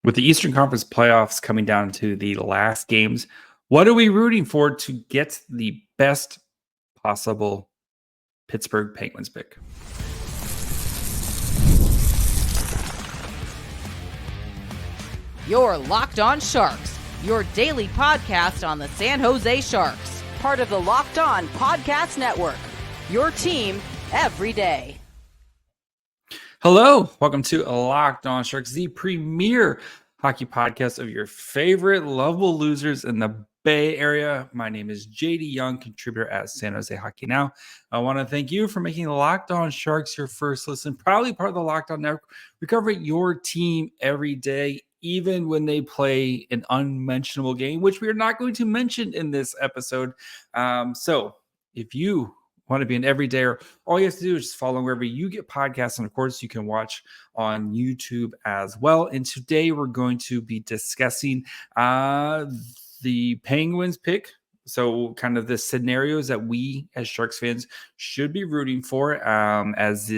With the Eastern Conference playoffs coming down to the last games, what are we rooting for to get the best possible Pittsburgh Penguins pick? You're Locked On Sharks, your daily podcast on the San Jose Sharks, part of the Locked On Podcast Network, your team every day. Hello, welcome to Locked On Sharks, the premier hockey podcast of your favorite lovable losers in the Bay Area. My name is JD Young, contributor at San Jose Hockey Now. I want to thank you for making Locked On Sharks your first listen, proudly part of the Locked On Network. We cover your team every day, even when they play an unmentionable game, which we are not going to mention in this episode. So if you want to be an everydayer, all you have to do is just follow wherever you get podcasts. And of course, you can watch on YouTube as well. And today we're going to be discussing the Penguins pick. So kind of the scenarios that we as Sharks fans should be rooting for as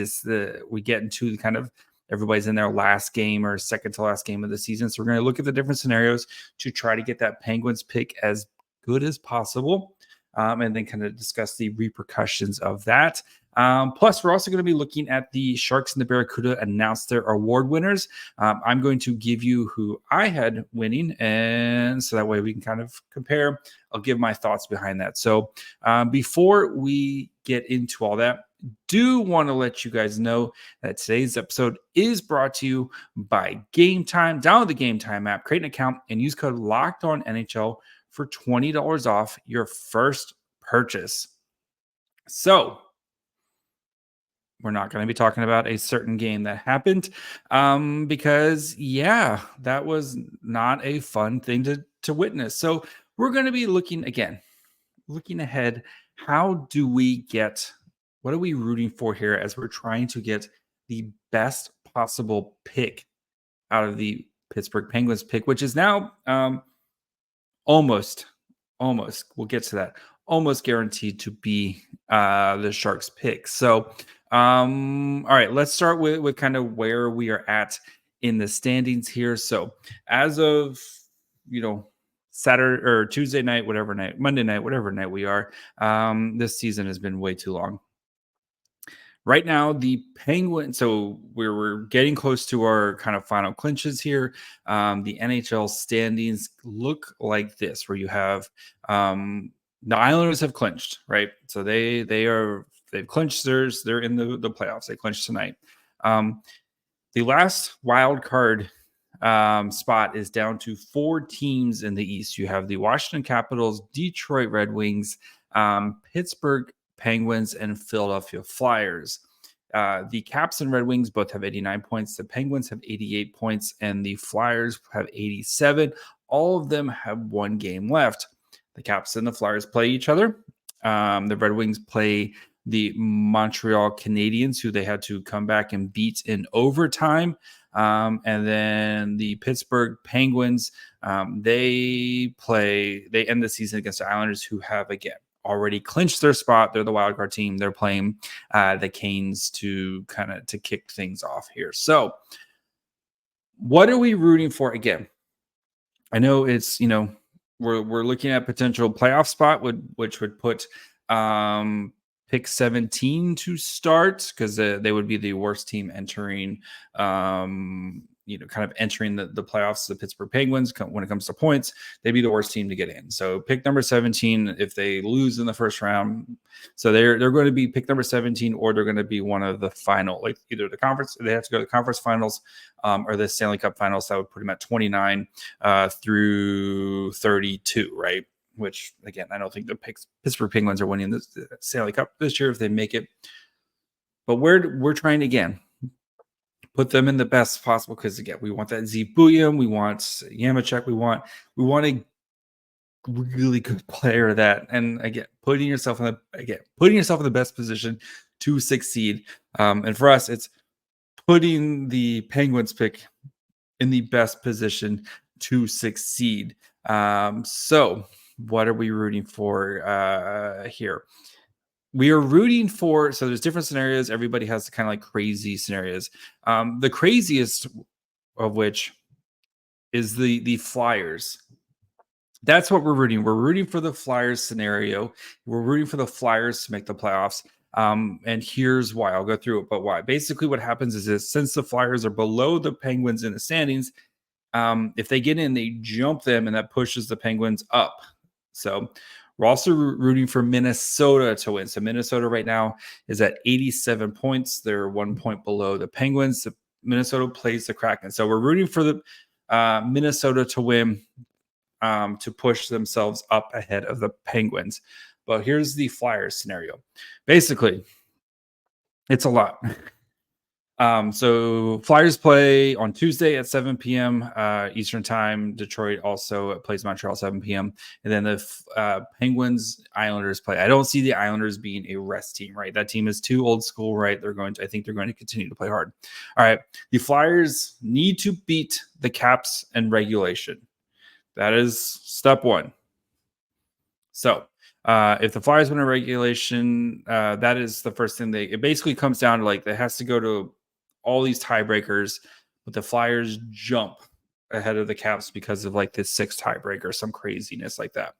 we get into the kind of everybody's in their last game or second to last game of the season. So we're going to look at the different scenarios to try to get that Penguins pick as good as possible. And then kind of discuss the repercussions of that. Plus, we're also going to be looking at the Sharks and the Barracuda announce their award winners. I'm going to give you who I had winning, and so that way we can kind of compare. I'll give my thoughts behind that. So before we get into all that, do want to let you guys know that today's episode is brought to you by Game Time. Download the Game Time app, create an account, and use code LOCKEDONNHL for $20 off your first purchase. So we're not going to be talking about a certain game that happened because, that was not a fun thing to witness. So we're going to be looking ahead. What are we rooting for here as we're trying to get the best possible pick out of the Pittsburgh Penguins pick, which is now almost, we'll get to that, almost guaranteed to be the Sharks pick. So, all right, let's start with kind of where we are at in the standings here. So as of, Saturday or Tuesday night, Monday night, whatever night we are, this season has been way too long. Right now, the Penguins, so we're getting close to our kind of final clinches here. The NHL standings look like this, where you have the Islanders have clinched, right? So they've clinched theirs. They're in the playoffs. They clinched tonight. The last wild card spot is down to 4 teams in the East. You have the Washington Capitals, Detroit Red Wings, Pittsburgh Penguins, and Philadelphia Flyers. The Caps and Red Wings both have 89 points. The Penguins have 88 points, and the Flyers have 87. All of them have one game left. The Caps and the Flyers play each other. The Red Wings play the Montreal Canadiens, who they had to come back and beat in overtime. And then the Pittsburgh Penguins, they end the season against the Islanders, who have, again, already clinched their spot. They're the wild card team. They're playing the Canes to kick things off here. So what are we rooting for? Again, I know it's, we're looking at potential playoff spot, which would put pick 17 to start, because they would be the worst team entering entering the playoffs. The Pittsburgh Penguins, when it comes to points, they'd be the worst team to get in. So pick number 17, if they lose in the first round, so they're going to be pick number 17, or they're going to be one of the final, like either the conference, they have to go to the conference finals, or the Stanley Cup finals. That would put them at 29 through 32, right? Which, again, I don't think the Pittsburgh Penguins are winning the Stanley Cup this year if they make it. But we're trying to, again, put them in the best possible, because, again, we want that Zibulian, we want Yamachek, we want a really good player that, and again, putting yourself in the best position to succeed. And for us, it's putting the Penguins pick in the best position to succeed. So what are we rooting for here? We are rooting for, so there's different scenarios. Everybody has kind of like crazy scenarios. The craziest of which is the Flyers. That's what we're rooting. We're rooting for the Flyers scenario. We're rooting for the Flyers to make the playoffs. And here's why. I'll go through it, but why. Basically, what happens is since the Flyers are below the Penguins in the standings, if they get in, they jump them, and that pushes the Penguins up. So we're also rooting for Minnesota to win. So Minnesota right now is at 87 points. They're 1 point below the Penguins. Minnesota plays the Kraken. So we're rooting for the Minnesota to win, to push themselves up ahead of the Penguins. But here's the Flyers scenario. Basically, it's a lot. So Flyers play on Tuesday at 7 p.m. Eastern time. Detroit also plays Montreal 7 p.m. And then the Penguins Islanders play. I don't see the Islanders being a rest team, right? That team is too old school, right? I think they're going to continue to play hard. All right. The Flyers need to beat the Caps in regulation. That is step one. So if the Flyers win a regulation, that is the first thing. It basically comes down to it has to go to all these tiebreakers, but the Flyers jump ahead of the Caps because of this 6 tiebreaker, some craziness like that.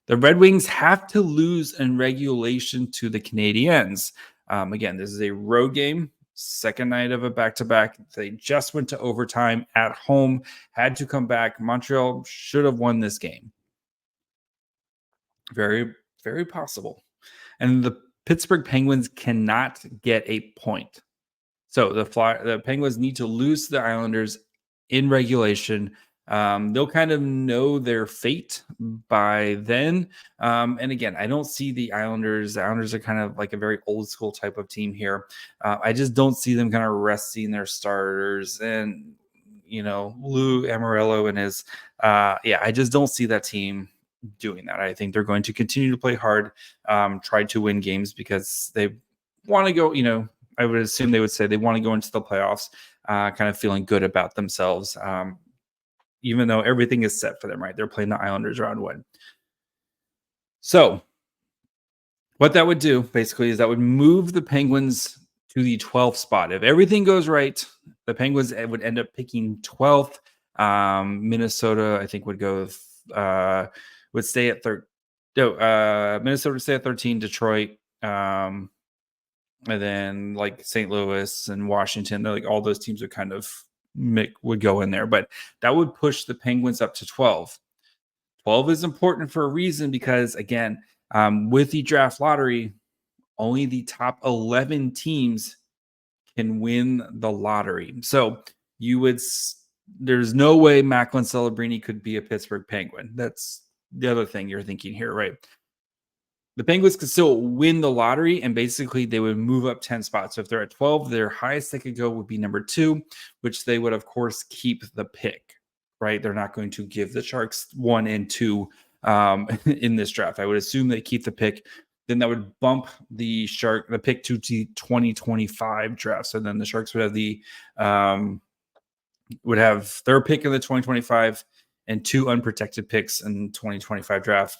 The Red Wings have to lose in regulation to the Canadiens. Again, this is a road game. Second night of a back-to-back. They just went to overtime at home, had to come back. Montreal should have won this game. Very, very possible. And the Pittsburgh Penguins cannot get a point. So the Penguins need to lose to the Islanders in regulation. They'll kind of know their fate by then. And again, I don't see the Islanders. The Islanders are kind of like a very old school type of team here. I just don't see them kind of resting their starters. And, Lou Amarillo and his, I just don't see that team doing that. I think they're going to continue to play hard, try to win games because they want to go, I would assume they would say they want to go into the playoffs kind of feeling good about themselves, even though everything is set for them, right? They're playing the Islanders round 1. So what that would do basically is that would move the Penguins to the 12th spot. If everything goes right, the Penguins would end up picking 12th. Minnesota, I think, would go would stay at Minnesota would stay at 13, Detroit, and then St. Louis and Washington, all those teams would kind of would go in there, but that would push the Penguins up to 12. 12 is important for a reason because, again, with the draft lottery, only the top 11 teams can win the lottery. So there's no way Macklin Celebrini could be a Pittsburgh Penguin. That's the other thing you're thinking here, right? The Penguins could still win the lottery, and basically they would move up 10 spots. So if they're at 12, their highest they could go would be number 2, which they would, of course, keep the pick, right? They're not going to give the Sharks 1 and 2 in this draft. I would assume they keep the pick. Then that would bump the pick to the 2025 draft. So then the Sharks would have their pick in the 2025 and 2 unprotected picks in 2025 draft.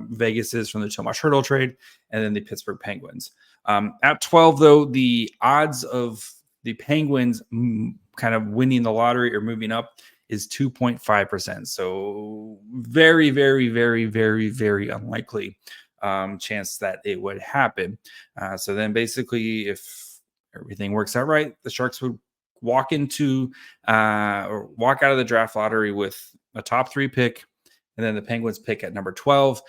Vegas is from the Tomas Hertl trade, and then the Pittsburgh Penguins. At 12, though, the odds of the Penguins kind of winning the lottery or moving up is 2.5%. So very, very, very, very, very unlikely chance that it would happen. So then basically, if everything works out right, the Sharks would walk out of the draft lottery with a top 3 pick, and then the Penguins pick at number 12,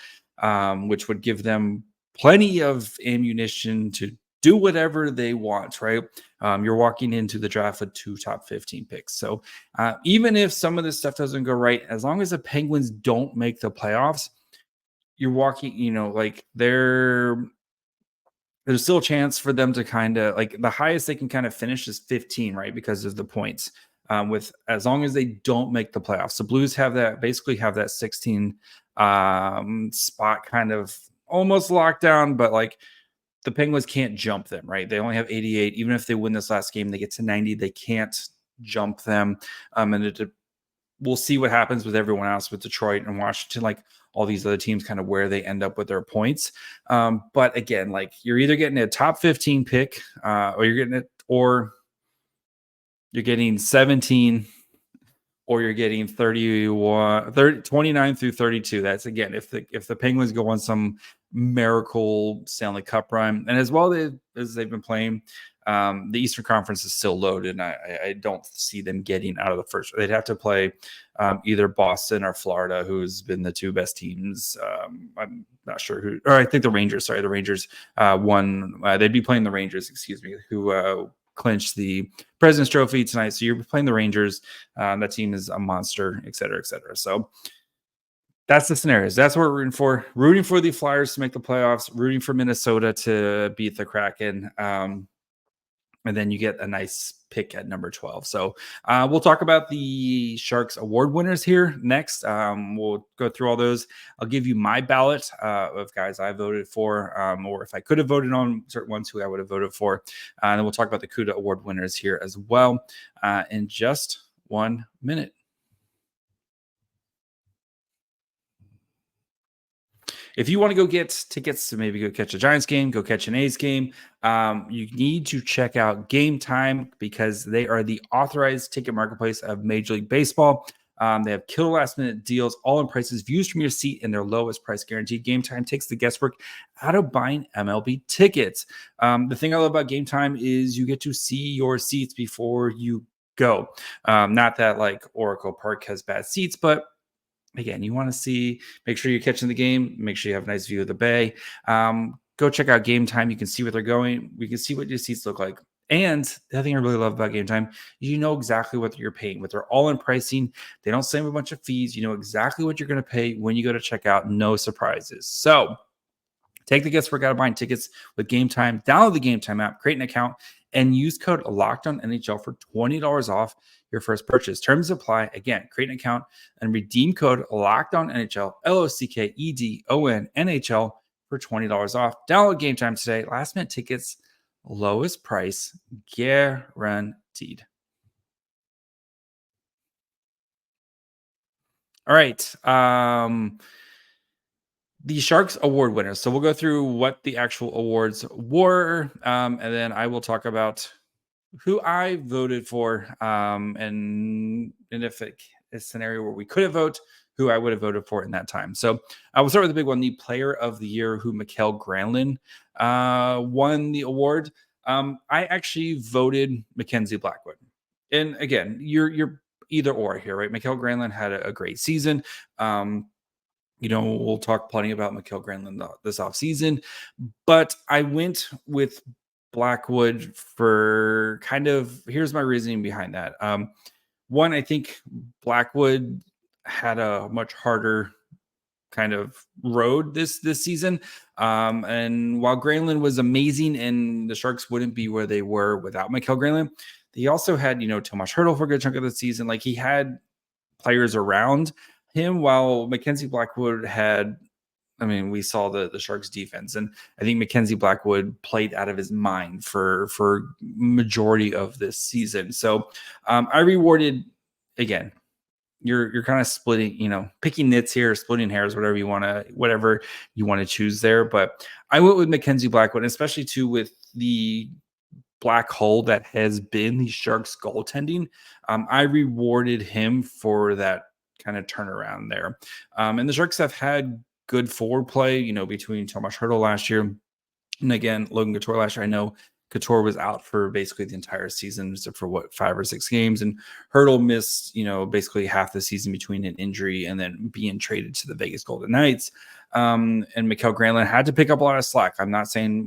which would give them plenty of ammunition to do whatever they want, right? You're walking into the draft with 2 top 15 picks. So even if some of this stuff doesn't go right, as long as the Penguins don't make the playoffs, you're walking, there's still a chance for them to kind of the highest they can kind of finish is 15, right? Because of the points. With as long as they don't make the playoffs, the Blues have that 16 spot kind of almost locked down, but the Penguins can't jump them, right? They only have 88. Even if they win this last game, they get to 90. They can't jump them. And we'll see what happens with everyone else, with Detroit and Washington, all these other teams, kind of where they end up with their points. But again, you're either getting a top 15 pick, or you're getting 17, or you're getting 29 through 32. That's again if the Penguins go on some miracle Stanley Cup run, and as well as they've been playing, the Eastern Conference is still loaded, and I don't see them getting out of the first. They'd have to play either Boston or Florida, who's been the two best teams. I'm not sure who, or I think the Rangers. Sorry, the Rangers won. They'd be playing the Rangers, excuse me, who clinched the President's Trophy tonight. So you're playing the Rangers. That team is a monster, et cetera, et cetera. So that's the scenarios. That's what we're rooting for. Rooting for the Flyers to make the playoffs. Rooting for Minnesota to beat the Kraken. And then you get a nice pick at number 12. So we'll talk about the Sharks award winners here next. We'll go through all those. I'll give you my ballot of guys I voted for, or if I could have voted on certain ones who I would have voted for. And then we'll talk about the CUDA award winners here as well in just 1 minute. If you want to go get tickets to maybe go catch a Giants game, go catch an A's game, you need to check out Game Time because they are the authorized ticket marketplace of Major League Baseball. They have killer last-minute deals, all in prices, views from your seat, and their lowest price guaranteed. Game Time takes the guesswork out of buying MLB tickets. The thing I love about Game Time is you get to see your seats before you go. Not that like Oracle Park has bad seats, but again, you want to make sure you're catching the game, make sure you have a nice view of the bay. Go check out Game Time. You can see where they're going. We can see what your seats look like. And the other thing I really love about Game Time, you know exactly what you're paying. With their all-in pricing, they don't save a bunch of fees. You know exactly what you're going to pay when you go to check out. No surprises. So take the guesswork out of buying tickets with Game Time. Download the Game Time app, create an account, and use code LOCKEDONNHL for $20 off your first purchase. Terms apply. Again, create an account and redeem code LOCKEDONNHL, LOCKEDON for $20 off. Download Game Time today. Last minute tickets, lowest price guaranteed. All right. The Sharks award winners. So we'll go through what the actual awards were, and then I will talk about who I voted for, and if a scenario where we could have voted, who I would have voted for in that time. So I will start with the big one, the Player of the Year, who Mikael Granlund won the award. I actually voted Mackenzie Blackwood, and again, you're either or here, right? Mikael Granlund had a great season. We'll talk plenty about Mikael Granlund this offseason, but I went with Blackwood for here's my reasoning behind that. One, I think Blackwood had a much harder kind of road this season. And while Granlund was amazing and the Sharks wouldn't be where they were without Mikael Granlund, he also had, Tomas Hertl for a good chunk of the season. Like he had players around him, while Mackenzie Blackwood we saw the Sharks defense, and I think Mackenzie Blackwood played out of his mind for majority of this season. So I rewarded, again, you're kind of splitting, picking nits here, splitting hairs, whatever you want to choose there. But I went with Mackenzie Blackwood, especially too with the black hole that has been the Sharks goaltending. I rewarded him for that kind of turnaround there. And the Sharks have had good forward play, between Tomas Hertl last year and again, Logan Couture last year. I know Couture was out for basically the entire season, except for 5 or 6 games. And Hertl missed, basically half the season between an injury and then being traded to the Vegas Golden Knights. And Mikael Granlund had to pick up a lot of slack. I'm not saying,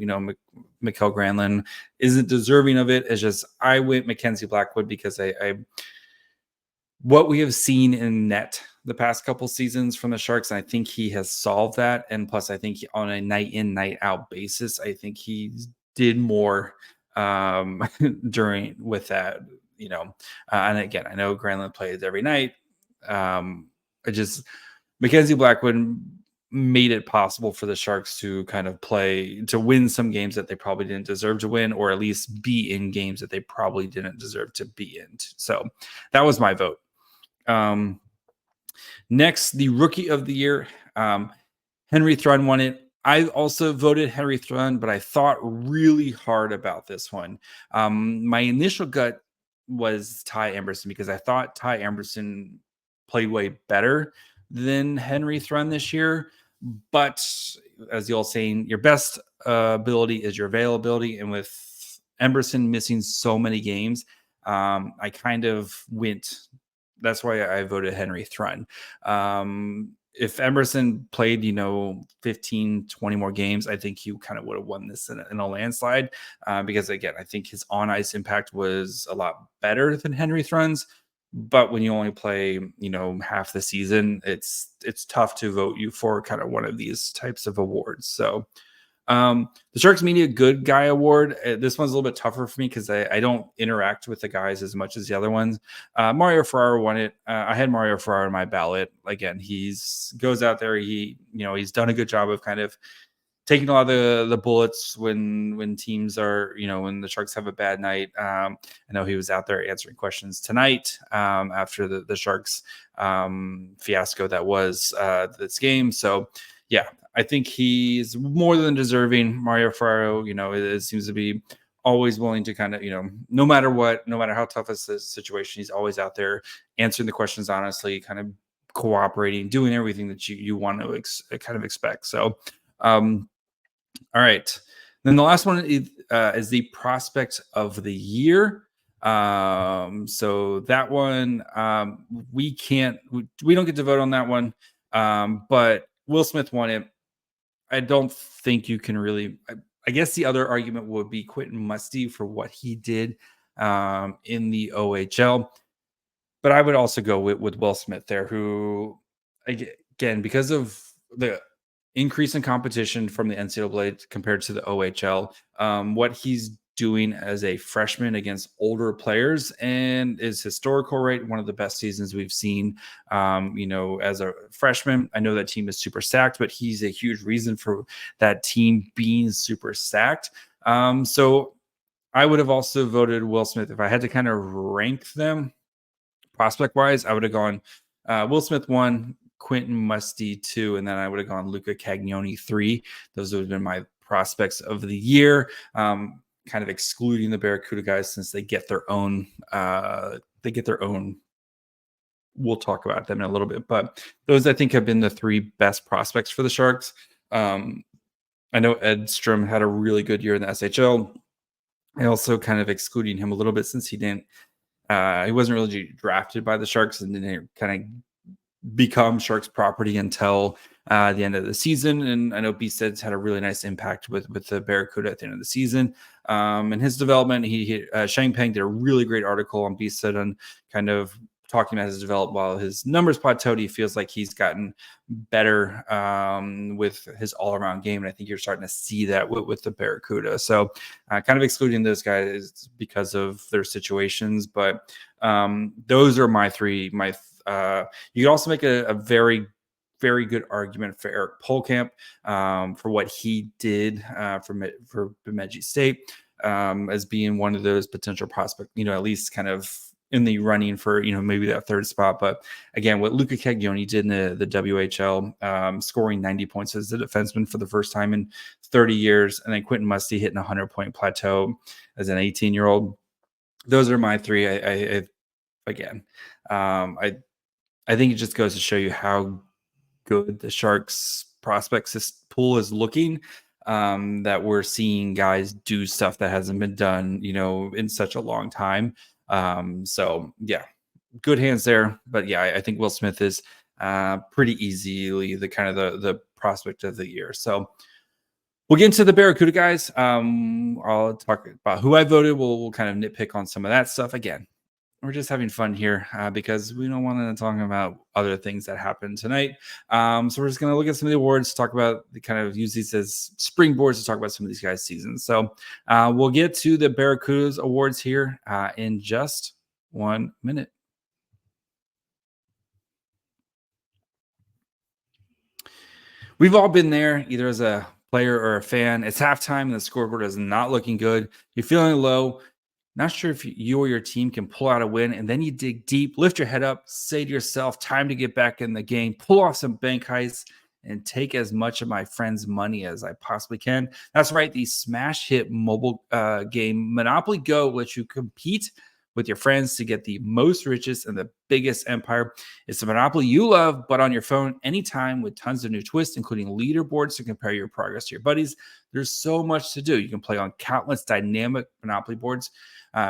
Mikael Granlund isn't deserving of it. It's just, I went Mackenzie Blackwood because what we have seen in net the past couple seasons from the Sharks, and I think he has solved that. And plus, I think on a night in, night out basis, I think he did more during with that, and again, I know Granlund plays every night. Mackenzie Blackwood made it possible for the Sharks to kind of to win some games that they probably didn't deserve to win, or at least be in games that they probably didn't deserve to be in. So that was my vote. Next, the Rookie of the Year, Henry Thrun won it. I also voted Henry Thrun, but I thought really hard about this one. My initial gut was Ty Emberson, because I thought Ty Emberson played way better than Henry Thrun this year. But as the old saying, your best ability is your availability. And with Emberson missing so many games, I kind of went. That's why I voted Henry Thrun. If Emerson played, 15, 20 more games, I think he kind of would have won this in a landslide. Because again, I think his on ice impact was a lot better than Henry Thrun's. But when you only play, half the season, it's tough to vote you for kind of one of these types of awards. So the Sharks Media Good Guy Award, this one's a little bit tougher for me because I don't interact with the guys as much as the other ones. Mario Ferraro won it. I had Mario Ferraro in my ballot. Again, he's goes out there. He's done a good job of kind of taking a lot of the bullets when teams are, when the Sharks have a bad night. I know he was out there answering questions tonight after the Sharks fiasco that was this game. So, yeah, I think he's more than deserving. Mario Ferraro, it seems to be always willing to kind of, no matter what, no matter how tough is the situation, he's always out there answering the questions honestly, kind of cooperating, doing everything that you want to kind of expect. So, all right. Then the last one is the prospect of the year. So that one, we don't get to vote on that one. But Will Smith won it. I don't think you can really, I guess the other argument would be Quentin Musty for what he did in the OHL. But I would also go with Will Smith there, who, again, because of the increase in competition from the NCAA compared to the OHL, what he's doing as a freshman against older players and his historical rate, one of the best seasons we've seen, as a freshman. I know that team is super stacked, but he's a huge reason for that team being super stacked. So I would have also voted Will Smith. If I had to kind of rank them prospect wise, I would have gone Will Smith 1, Quentin Musty 2, and then I would have gone Luca Cagnoni 3. Those would have been my prospects of the year. Kind of excluding the Barracuda guys since they get their own. We'll talk about them in a little bit, but those I think have been the 3 best prospects for the Sharks. I know Edstrom had a really good year in the SHL. I also kind of excluding him a little bit since he wasn't really drafted by the Sharks and didn't kind of become Sharks property until the end of the season. And I know B-Stead's had a really nice impact with the Barracuda at the end of the season. And his development, Shang Peng did a really great article on B-Stead on kind of talking about his development. While his numbers plateaued, he feels like he's gotten better with his all-around game. And I think you're starting to see that with the Barracuda. So kind of excluding those guys because of their situations. But those are my 3. You could also make a very, very good argument for Eric Polkamp for what he did for Bemidji State as being one of those potential prospects, at least kind of in the running for, maybe that 3rd spot. But again, what Luca Cagnoni did in the WHL, scoring 90 points as a defenseman for the first time in 30 years, and then Quentin Musty hitting a 100-point plateau as an 18-year-old. Those are my 3. I think it just goes to show you how good the Sharks prospects pool is looking, that we're seeing guys do stuff that hasn't been done, in such a long time. So yeah, good hands there. But yeah, I think Will Smith is pretty easily the kind of the prospect of the year. So we'll get into the Barracuda guys. I'll talk about who I voted. We'll kind of nitpick on some of that stuff. Again, we're just having fun here because we don't want to talk about other things that happened tonight. So we're just going to look at some of the awards, talk about use these as springboards to talk about some of these guys' seasons. So we'll get to the Barracudas awards here in just 1 minute. We've all been there, either as a player or a fan. It's halftime and the scoreboard is not looking good. You're feeling low. Not sure if you or your team can pull out a win, and then you dig deep, lift your head up, say to yourself, time to get back in the game, pull off some bank heists, and take as much of my friends' money as I possibly can. That's right, the smash hit mobile game Monopoly Go lets you compete with your friends to get the most richest and the biggest empire. It's a monopoly you love, but on your phone anytime with tons of new twists, including leaderboards to compare your progress to your buddies. There's so much to do. You can play on countless dynamic monopoly boards,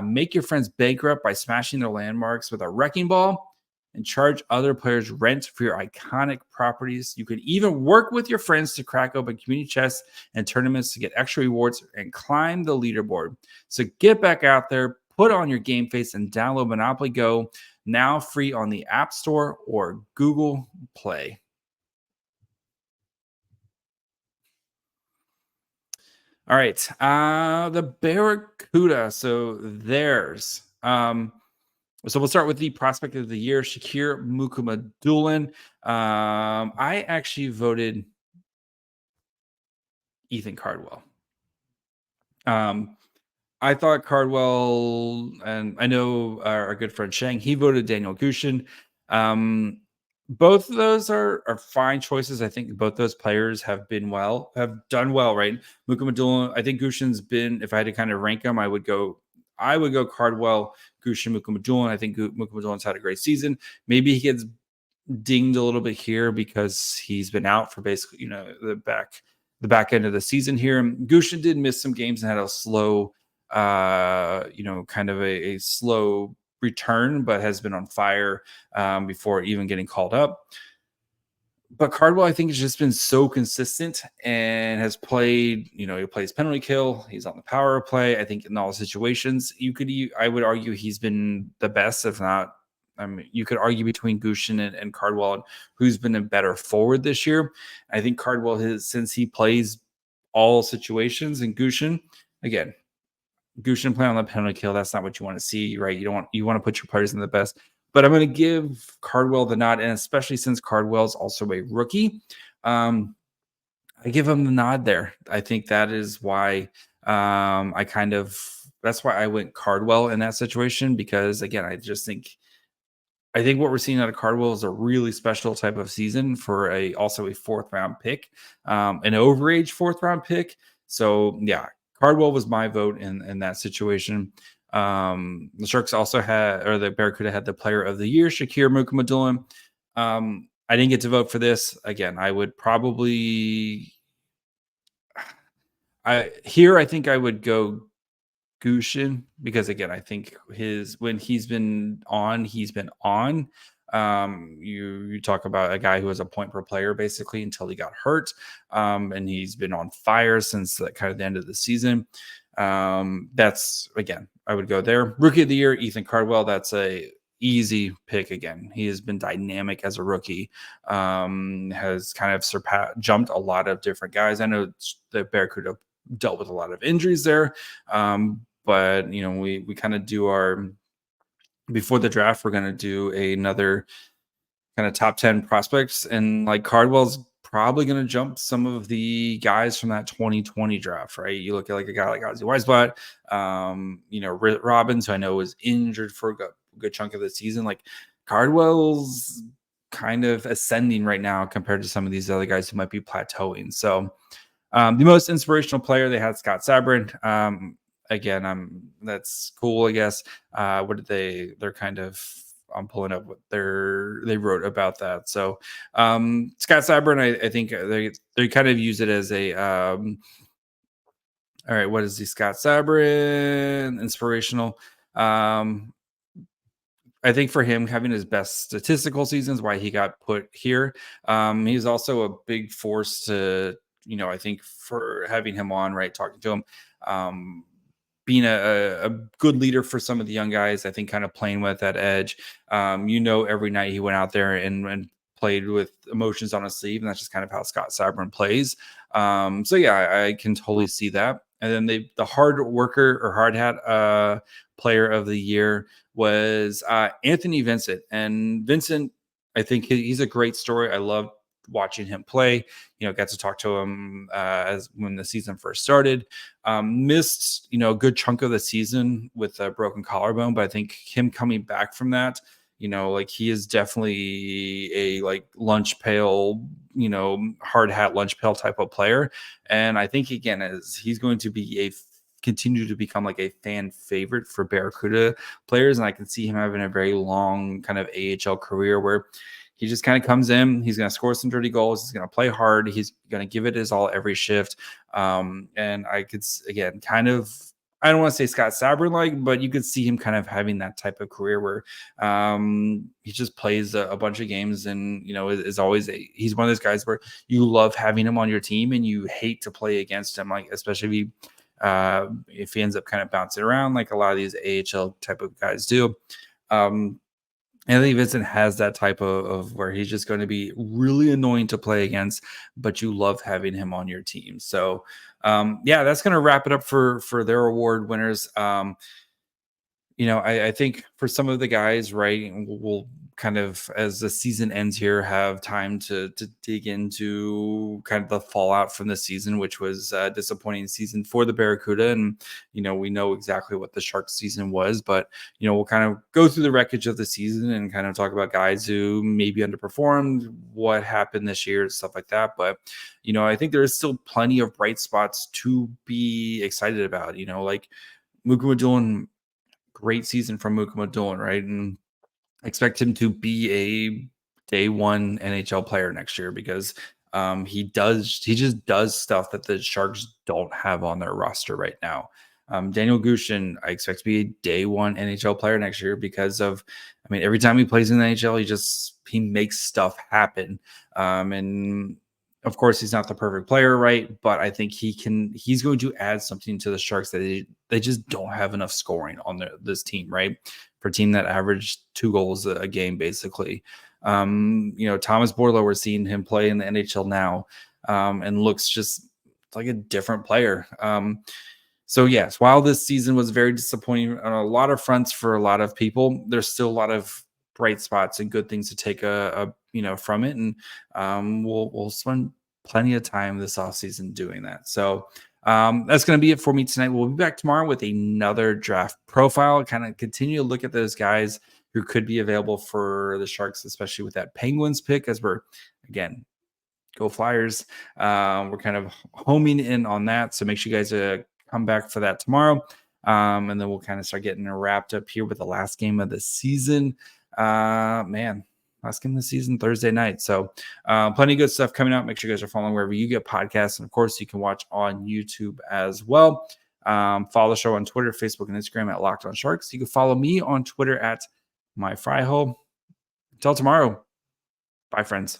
make your friends bankrupt by smashing their landmarks with a wrecking ball, and charge other players rent for your iconic properties. You could even work with your friends to crack open community chests and tournaments to get extra rewards and climb the leaderboard. So get back out there, put on your game face, and download Monopoly Go, now free on the App Store or Google Play. All right, the Barracuda. So theirs. So we'll start with the prospect of the year, Shakir Mukhamadullin. I actually voted Ethan Cardwell. I thought Cardwell, and I know our good friend Shang, he voted Daniel Gushin. Both of those are fine choices. I think both those players have done well, right? Mukhamadullin, I think Gushin's been, if I had to kind of rank them, I would go Cardwell, Gushin, Mukhamadullin. I think Mukhamadullin's had a great season. Maybe he gets dinged a little bit here because he's been out for basically, the back end of the season here. Gushin did miss some games and had a slow, kind of a slow return, but has been on fire before even getting called up. But Cardwell, I think, has just been so consistent and has played, he plays penalty kill. He's on the power play. I think in all situations, I would argue he's been the best, if not, you could argue between Gushin and Cardwell and who's been a better forward this year. I think Cardwell since he plays all situations, and Gushin playing on the penalty kill, that's not what you want to see, right? You want to put your players in the best. But I'm going to give Cardwell the nod, and especially since Cardwell's also a rookie, I give him the nod there. I think that is why that's why I went Cardwell in that situation, because again, I think what we're seeing out of Cardwell is a really special type of season for also a 4th round pick, an overage 4th round pick. So yeah, Cardwell was my vote in that situation. The Sharks also the Barracuda had the player of the year, Shakir Mukhamadullin. I didn't get to vote for this. Again, I would probably I think I would go Gushin, because again, I think when he's been on. You talk about a guy who was a point per player basically until he got hurt, and he's been on fire since kind of the end of the season. That's, again, I would go there. Rookie of the year, Ethan Cardwell. That's a easy pick. Again, he has been dynamic as a rookie, has kind of jumped a lot of different guys. I know the Barracuda dealt with a lot of injuries there, but we kind of do before the draft, we're going to do another kind of top 10 prospects, and like Cardwell's probably going to jump some of the guys from that 2020 draft, right? You look at like a guy like Ozzy Weisblatt, Robbins, who I know was injured for a good chunk of the season. Like Cardwell's kind of ascending right now compared to some of these other guys who might be plateauing. So the most inspirational player, they had Scott Sabrin. Again, that's cool, I guess. I'm pulling up what they wrote about that. So Scott Sabrin, I think they kind of use it as a all right, what is the Scott Sabrin inspirational? I think for him, having his best statistical seasons, why he got put here. He's also a big force to, I think for having him on, right, talking to him, being a good leader for some of the young guys, I think kind of playing with that edge. Every night he went out there and played with emotions on his sleeve, and that's just kind of how Scott Sabrin plays. So yeah, I can totally see that. And then the hard worker or hard hat player of the year was Anthony Vincent. And Vincent, I think he's a great story. I love watching him play. Got to talk to him as when the season first started. Missed a good chunk of the season with a broken collarbone, but I think him coming back from that, he is definitely a lunch pail, hard hat lunch pail type of player. And I think again, he's going to be a continue to become like a fan favorite for Barracuda players. And I can see him having a very long kind of AHL career where he just kind of comes in, he's going to score some dirty goals, he's going to play hard, he's going to give it his all every shift. And I could, again, kind of, I don't want to say Scott Sabrin like, but you could see him kind of having that type of career where he just plays a bunch of games and, you know, is always he's one of those guys where you love having him on your team and you hate to play against him, like especially if he ends up kind of bouncing around like a lot of these AHL type of guys do. And I think Vincent has that type of where he's just going to be really annoying to play against, but you love having him on your team. So, yeah, that's going to wrap it up for their award winners. You know, I think for some of the guys, right, we'll kind of, as the season ends here, have time to dig into kind of the fallout from the season, which was a disappointing season for the Barracuda. And, you know, we know exactly what the Sharks season was, but, you know, we'll kind of go through the wreckage of the season and kind of talk about guys who maybe underperformed, what happened this year, stuff like that. But, you know, I think there is still plenty of bright spots to be excited about, you know, like Mukumadulin. Great season from Mukumadulin, right? And expect him to be a day one NHL player next year because he just does stuff that the Sharks don't have on their roster right now. Daniel Gushin, I expect to be a day one NHL player next year because of, I mean, every time he plays in the NHL, he makes stuff happen. And of course, he's not the perfect player, right? But I think he's going to add something to the Sharks that they just don't have enough scoring on this team, right? For a team that averaged 2 goals a game, basically. You know, Thomas Borlo, we're seeing him play in the NHL now and looks just like a different player. So yes, while this season was very disappointing on a lot of fronts for a lot of people, there's still a lot of bright spots and good things to take you know, from it. And we'll spend plenty of time this offseason doing that. So that's going to be it for me tonight. We'll be back tomorrow with another draft profile, kind of continue to look at those guys who could be available for the Sharks, especially with that Penguins pick, as we're, again, go Flyers. We're kind of homing in on that. So make sure you guys come back for that tomorrow. And then we'll kind of start getting wrapped up here with the last game of the season. Last game of the season, Thursday night. So plenty of good stuff coming out. Make sure you guys are following wherever you get podcasts. And of course, you can watch on YouTube as well. Follow the show on Twitter, Facebook, and Instagram at Locked On Sharks. You can follow me on Twitter at MyFryHole. Until tomorrow. Bye, friends.